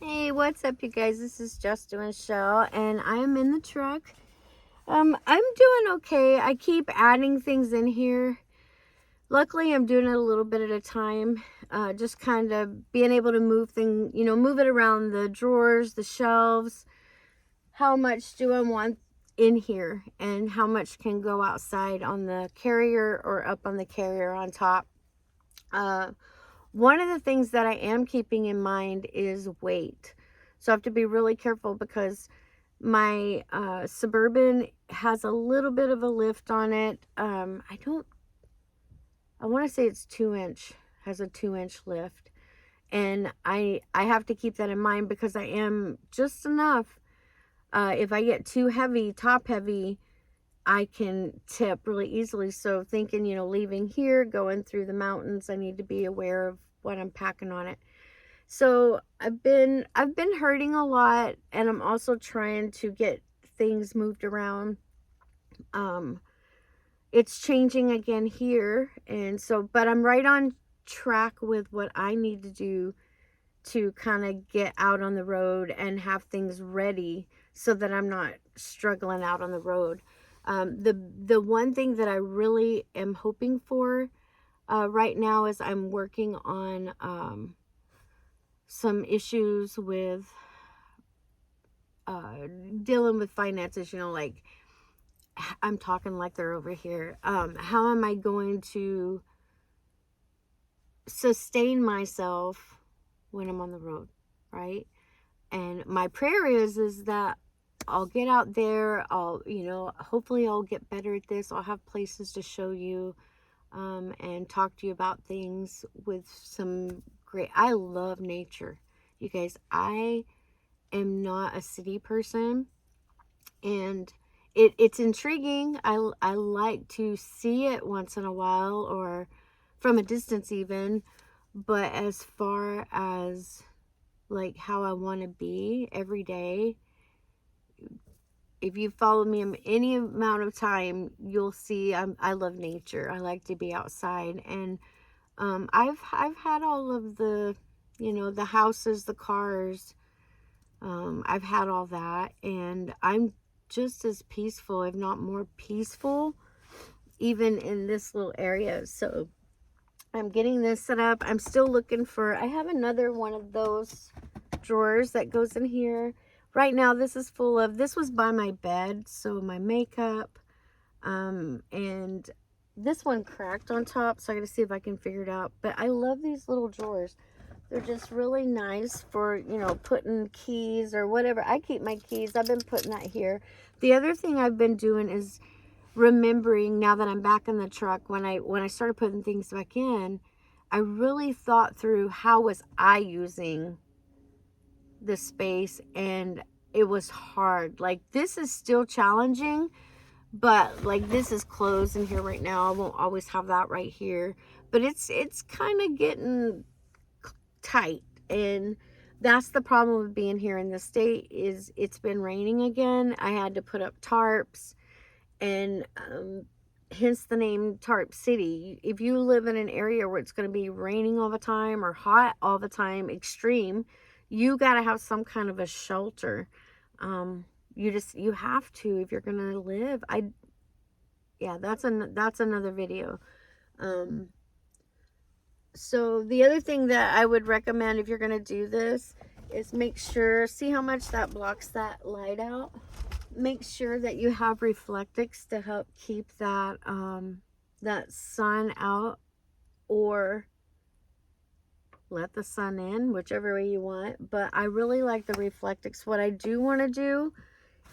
Hey, what's up, you guys? This is Just Doing Show, and I'm in the truck. I'm doing okay. I keep adding things in here. Luckily, I'm doing it a little bit at a time. Just kind of being able to move it around the drawers, the shelves. How much do I want in here, and how much can go outside on the carrier or up on the carrier on top. Uh, One of the things that I am keeping in mind is weight. So I have to be really careful because my Suburban has a little bit of a lift on it. I want to say it's 2 inch, has a 2 inch lift. And I have to keep that in mind because I am just enough. If I get too heavy, top heavy, I can tip really easily. So thinking, leaving here, going through the mountains, I need to be aware of what I'm packing on it. So I've been hurting a lot, and I'm also trying to get things moved around. Um it's changing again here, and so but I'm right on track with what I need to do to kind of get out on the road and have things ready so that I'm not struggling out on the road. The one thing that I really am hoping for right now is I'm working on some issues with uh, dealing with finances, like I'm talking like they're over here. How am I going to sustain myself when I'm on the road, right? And my prayer is that I'll get out there. Hopefully I'll get better at this. I'll have places to show you and talk to you about things with some great. I love nature, you guys. I am not a city person, and it's intriguing. I like to see it once in a while or from a distance even, but as far as like how I want to be every day, if you follow me any amount of time, you'll see I love nature. I like to be outside, and I've had all of the houses, the cars. I've had all that, and I'm just as peaceful, if not more peaceful, even in this little area. So I'm getting this set up. I'm still looking for, I have another one of those drawers that goes in here. Right now, this was by my bed, so my makeup, and this one cracked on top, so I gotta see if I can figure it out. But I love these little drawers. They're just really nice for, putting keys or whatever. I keep my keys. I've been putting that here. The other thing I've been doing is remembering, now that I'm back in the truck, when I started putting things back in, I really thought through how was I using the space, and it was hard. Like, this is still challenging, but like this is closed in here right now. I won't always have that right here, but it's kind of getting tight, and that's the problem with being here in the state. Is it's been raining again. I had to put up tarps, and hence the name Tarp City. If you live in an area where it's going to be raining all the time or hot all the time, extreme, you got to have some kind of a shelter. You have to, if you're going to live. Yeah, that's another video. So the other thing that I would recommend if you're going to do this is make sure, see how much that blocks that light out. Make sure that you have reflectix to help keep that that sun out, or let the sun in, whichever way you want. But I really like the reflectix. What I do want to do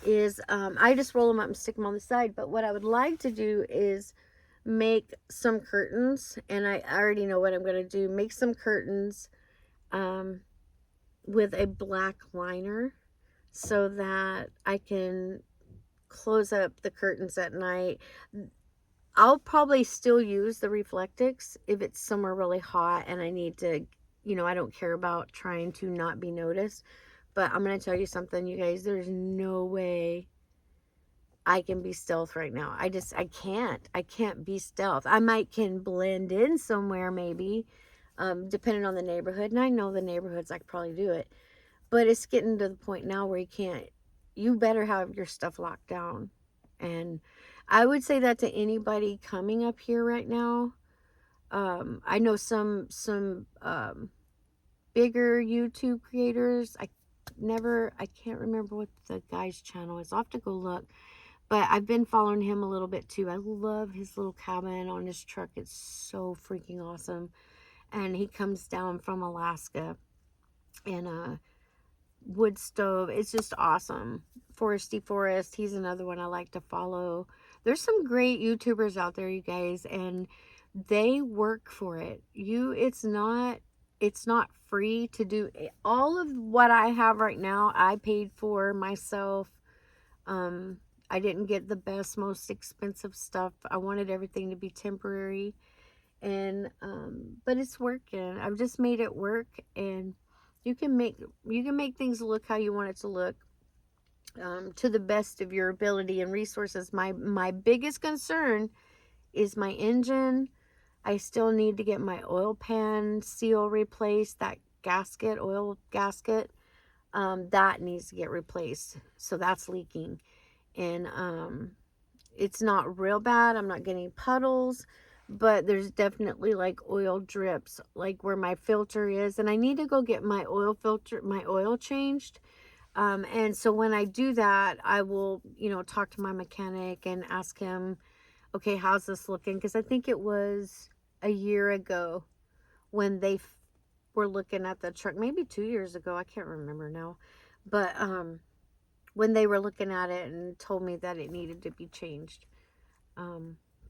is I just roll them up and stick them on the side. But what I would like to do is make some curtains, and I already know what I'm going to do. Make some curtains with a black liner so that I can close up the curtains at night. I'll probably still use the reflectix if it's somewhere really hot and I need to, I don't care about trying to not be noticed. But I'm going to tell you something, you guys. There's no way I can be stealth right now. I can't be stealth. I can blend in somewhere maybe, depending on the neighborhood. And I know the neighborhoods, I could probably do it. But it's getting to the point now where you better have your stuff locked down. And I would say that to anybody coming up here right now. I know some bigger YouTube creators. I can't remember what the guy's channel is. I'll have to go look. But I've been following him a little bit too. I love his little cabin on his truck. It's so freaking awesome. And he comes down from Alaska in a wood stove. It's just awesome. Foresty Forest, he's another one I like to follow. There's some great YouTubers out there, you guys, and they work for it. It's not free to do. All of what I have right now, I paid for myself. I didn't get the best, most expensive stuff. I wanted everything to be temporary. And but it's working. I've just made it work, and you can make things look how you want it to look, to the best of your ability and resources. My biggest concern is my engine. I still need to get my oil pan seal replaced. That gasket, oil gasket, that needs to get replaced. So that's leaking. And it's not real bad. I'm not getting puddles, but there's definitely like oil drips, like where my filter is. And I need to go get my oil filter, my oil changed. And so when I do that, I will, talk to my mechanic and ask him, okay, how's this looking? Because I think it was a year ago when they were looking at the truck, maybe 2 years ago. I can't remember now. But when they were looking at it and told me that it needed to be changed.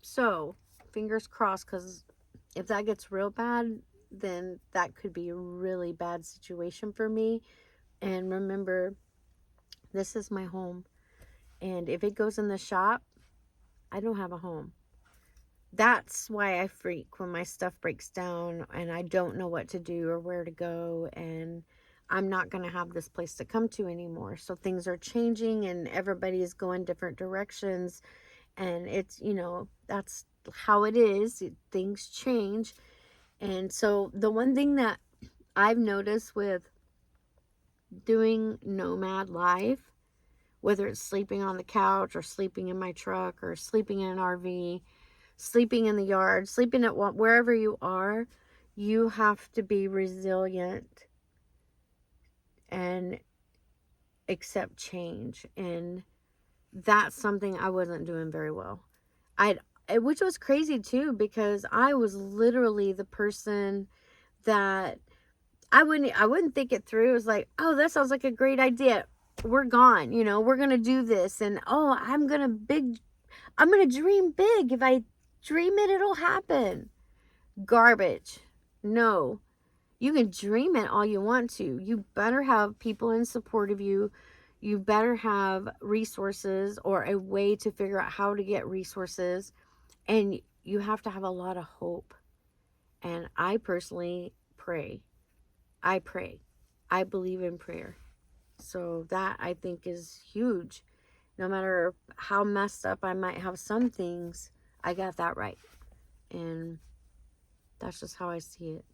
So fingers crossed, because if that gets real bad, then that could be a really bad situation for me. And remember, this is my home. And if it goes in the shop, I don't have a home. That's why I freak when my stuff breaks down and I don't know what to do or where to go, and I'm not going to have this place to come to anymore. So things are changing and everybody is going different directions, and it's, that's how it is. Things change. And so the one thing that I've noticed with doing nomad life, whether it's sleeping on the couch or sleeping in my truck or sleeping in an RV, sleeping in the yard, sleeping at wherever you are, you have to be resilient and accept change. And that's something I wasn't doing very well. Which was crazy too, because I was literally the person that I wouldn't think it through. It was like, oh, that sounds like a great idea. We're gone, we're going to do this. And oh, I'm going to dream big. If I dream it, it'll happen. Garbage. No. You can dream it all you want to. You better have people in support of you. You better have resources or a way to figure out how to get resources. And you have to have a lot of hope. And I personally pray. I pray. I believe in prayer. So that, I think, is huge. No matter how messed up I might have some things, I got that right. And that's just how I see it.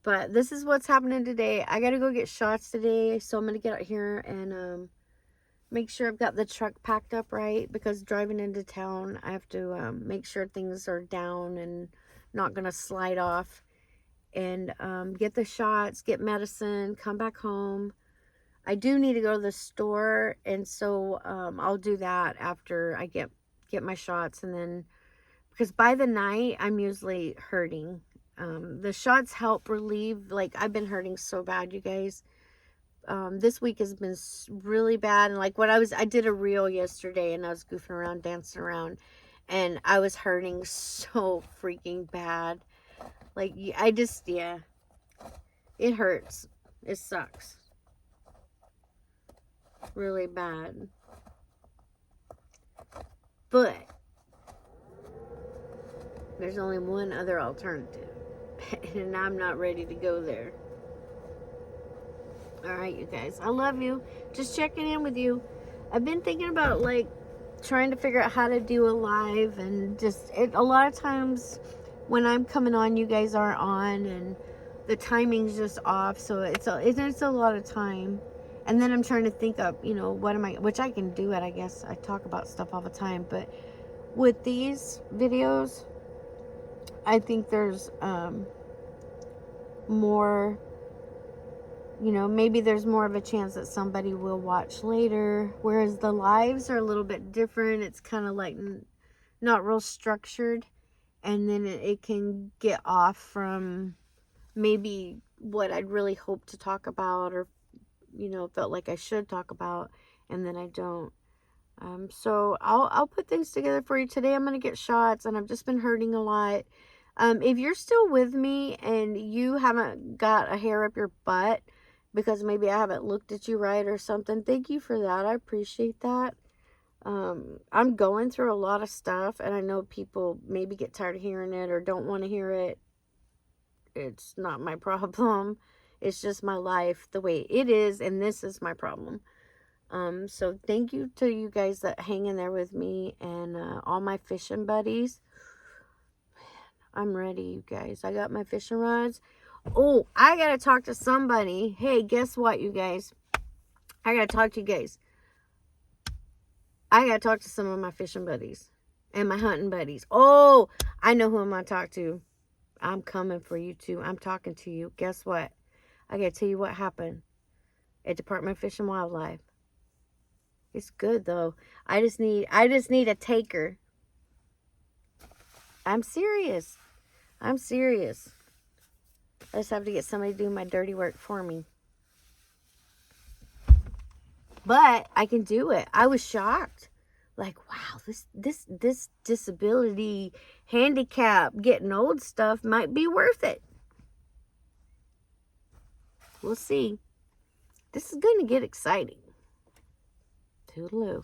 But this is what's happening today. I got to go get shots today. So I'm going to get out here and make sure I've got the truck packed up right. Because driving into town, I have to make sure things are down and not going to slide off. And get the shots, get medicine, come back home. I do need to go to the store, and so I'll do that after I get my shots. And then, because by the night I'm usually hurting. The shots help relieve. Like, I've been hurting so bad, you guys. This week has been really bad. And like I did a reel yesterday, and I was goofing around, dancing around, and I was hurting so freaking bad. Like, yeah, it hurts. It sucks. Really bad. But there's only one other alternative. And I'm not ready to go there. Alright, you guys. I love you. Just checking in with you. I've been thinking about, like, trying to figure out how to do a live. And just, a lot of times when I'm coming on, you guys aren't on. And the timing's just off, so it's a lot of time. And then I'm trying to think of, you know, what am I, which I can do it, I guess. I talk about stuff all the time, but with these videos, I think there's more, you know, maybe there's more of a chance that somebody will watch later, whereas the lives are a little bit different. It's kind of like not real structured, and then it can get off from maybe what I'd really hoped to talk about, or, you know, felt like I should talk about, and then I don't. So I'll put things together for you. Today I'm going to get shots, and I've just been hurting a lot. If you're still with me and you haven't got a hair up your butt because maybe I haven't looked at you right or something, thank you for that. I appreciate that. I'm going through a lot of stuff, and I know people maybe get tired of hearing it or don't want to hear it. It's not my problem. It's just my life the way it is, and this is my problem. So thank you to you guys that hang in there with me, and all my fishing buddies. I'm ready, you guys. I got my fishing rods. Oh, I gotta talk to somebody. Hey, guess what, you guys? I gotta talk to you guys. I gotta talk to some of my fishing buddies and my hunting buddies. Oh, I know who I'm gonna talk to. I'm coming for you too. I'm talking to you. Guess what? I gotta tell you what happened at Department of Fish and Wildlife. It's good though. I just need a taker. I'm serious. I'm serious. I just have to get somebody to do my dirty work for me. But I can do it. I was shocked. Like, wow, this disability, handicap, getting old stuff might be worth it. We'll see. This is going to get exciting. Toodaloo.